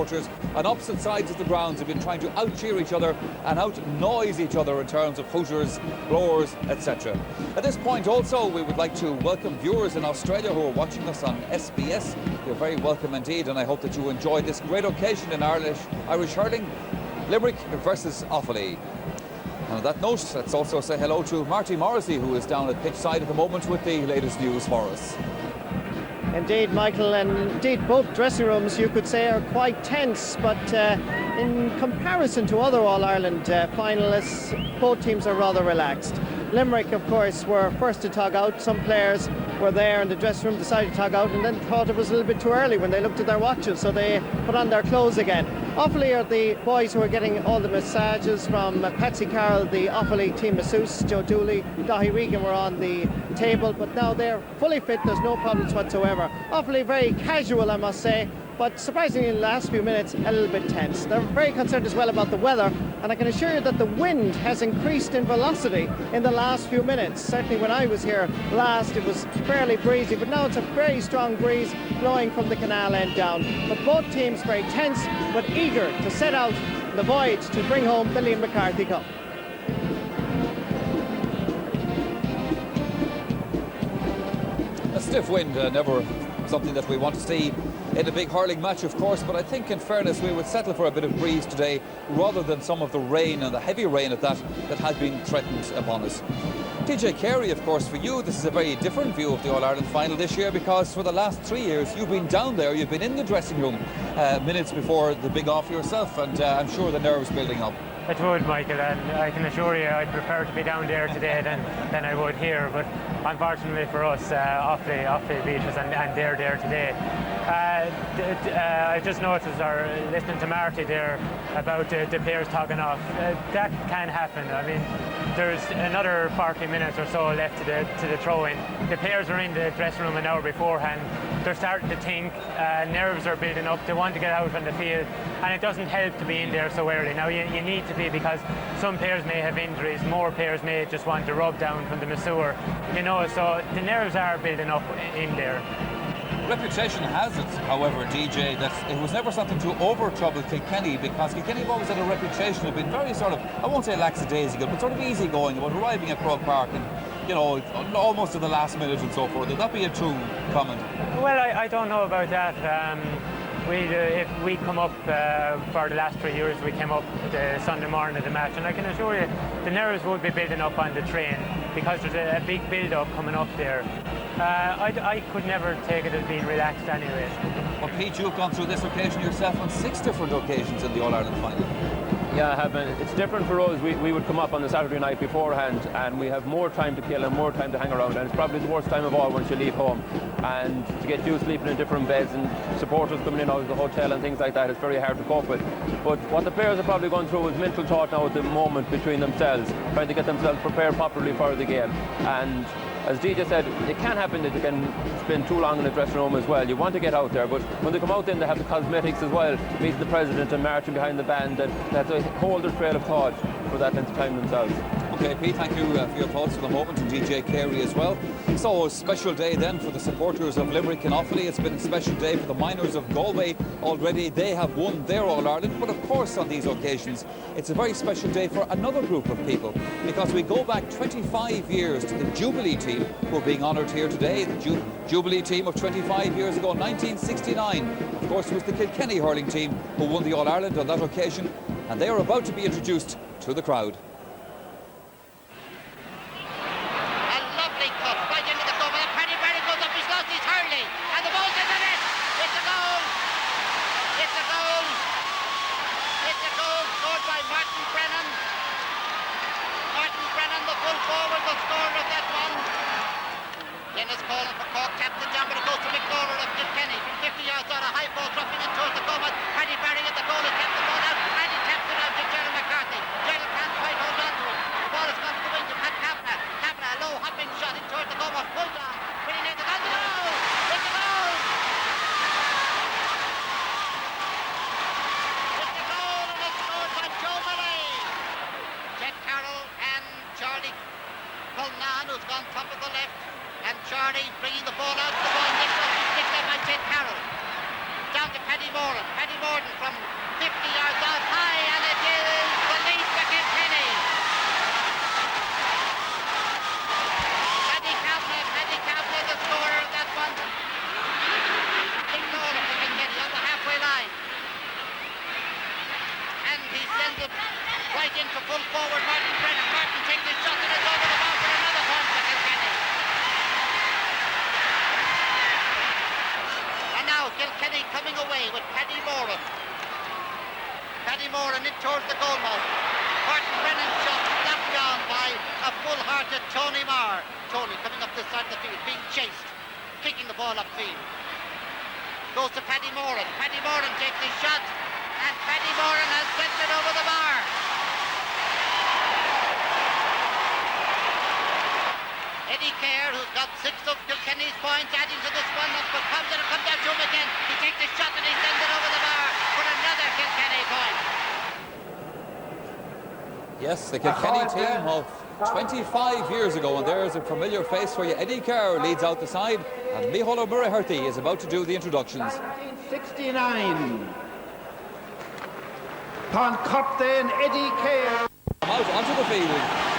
supporters on opposite sides of the grounds have been trying to out-cheer each other and out-noise each other in terms of hooters, blowers, etc. At this point also, we would like to welcome viewers in Australia who are watching us on SBS. You're very welcome indeed, and I hope that you enjoyed this great occasion in Irish hurling, Limerick versus Offaly. And on that note, let's also say hello to Marty Morrissey, who is down at pitch side at the moment with the latest news for us. Indeed, Michael, and indeed both dressing rooms, you could say, are quite tense, but in comparison to other All-Ireland finalists, both teams are rather relaxed. Limerick, of course, were first to tug out. Some players were there in the dressing room, decided to tug out, and then thought it was a little bit too early when they looked at their watches, so they put on their clothes again. Offaly are the boys who are getting all the massages from Patsy Carroll, the Offaly team masseuse. Joe Dooley, Dahi Regan were on the table, but now they're fully fit, there's no problems whatsoever. Offaly very casual, I must say, but surprisingly in the last few minutes a little bit tense. They're very concerned as well about the weather, and I can assure you that the wind has increased in velocity in the last few minutes. Certainly when I was here last it was fairly breezy, but now it's a very strong breeze blowing from the canal end down. But both teams very tense but eager to set out the voyage to bring home the Liam McCarthy Cup. A stiff wind, never something that we want to see in a big hurling match, of course, but I think in fairness we would settle for a bit of breeze today rather than some of the rain, and the heavy rain at that has been threatened upon us. DJ Carey, of course, for you this is a very different view of the All-Ireland final this year, because for the last 3 years you've been down there, you've been in the dressing room minutes before the big off yourself, and I'm sure the nerves building up. It would, Michael, and I can assure you I'd prefer to be down there today than I would here, but unfortunately for us, Offaly beat us and they're there today. I just noticed, listening to Marty there about the players talking off. That can happen. I mean, there's another 40 minutes or so left to the throw-in. The players are in the dressing room an hour beforehand. They're starting to think, nerves are building up, they want to get out on the field, and it doesn't help to be in there so early. Now you need to be, because some players may have injuries, more players may just want to rub down from the masseur, so the nerves are building up in there. Reputation has it, however, DJ, that it was never something to over-trouble Kilkenny, because Kilkenny have always had a reputation of being very sort of, I won't say lackadaisical, but sort of easygoing about arriving at Croke Park and, almost to the last minute and so forth. Would that be a true comment? Well, I don't know about that. If we come up for the last 3 years, we came up the Sunday morning of the match, and I can assure you the nerves would be building up on the train, because there's a big build-up coming up there. I could never take it as being relaxed anyway. Well, Pete, you've gone through this occasion yourself on 6 different occasions in the All-Ireland final. Yeah, I have been. It's different for us. We would come up on the Saturday night beforehand, and we have more time to kill and more time to hang around, and it's probably the worst time of all once you leave home. And to get you sleeping in different beds and supporters coming in out of the hotel and things like that, it's very hard to cope with. But what the players are probably going through is mental thought now at the moment between themselves, trying to get themselves prepared properly for the game. And as DJ said, it can happen that they can spend too long in the dressing room as well. You want to get out there, but when they come out then they have the cosmetics as well, meeting the president and marching behind the band, and they have to hold their trail of thought for that length of time themselves. Okay, Pete, thank you for your thoughts for the moment, and DJ Carey as well. So a special day then for the supporters of Limerick and Offaly. It's been a special day for the miners of Galway already. They have won their All-Ireland, but of course on these occasions it's a very special day for another group of people, because we go back 25 years to the Jubilee team who are being honoured here today. The Jubilee team of 25 years ago, 1969, of course, was the Kilkenny hurling team who won the All-Ireland on that occasion, and they are about to be introduced to the crowd. Paddy Moran from it right into full forward. Martin Brennan. Martin takes his shot and it's over the bar for another point for Kilkenny. And now Kilkenny coming away with Paddy Moran. Paddy Moran in towards the goal mouth. Martin Brennan's shot knocked down by a full-hearted Tony Marr. Tony coming up the side of the field, being chased, kicking the ball upfield. Goes to Paddy Moran. Paddy Moran takes his shot, and Paddy Moran has sent it over the bar. Eddie Kerr, who's got 6 of Kilkenny's points, adding to this one, but comes in and comes down to him again. He takes his shot and he sends it over the bar for another Kilkenny point. Yes, the Kilkenny team of 25 years ago, and there's a familiar face for you. Eddie Kerr leads out the side, and Micheál O'Murray is about to do the introductions. 1969. Con Captain Eddie Kerr. Out onto the field.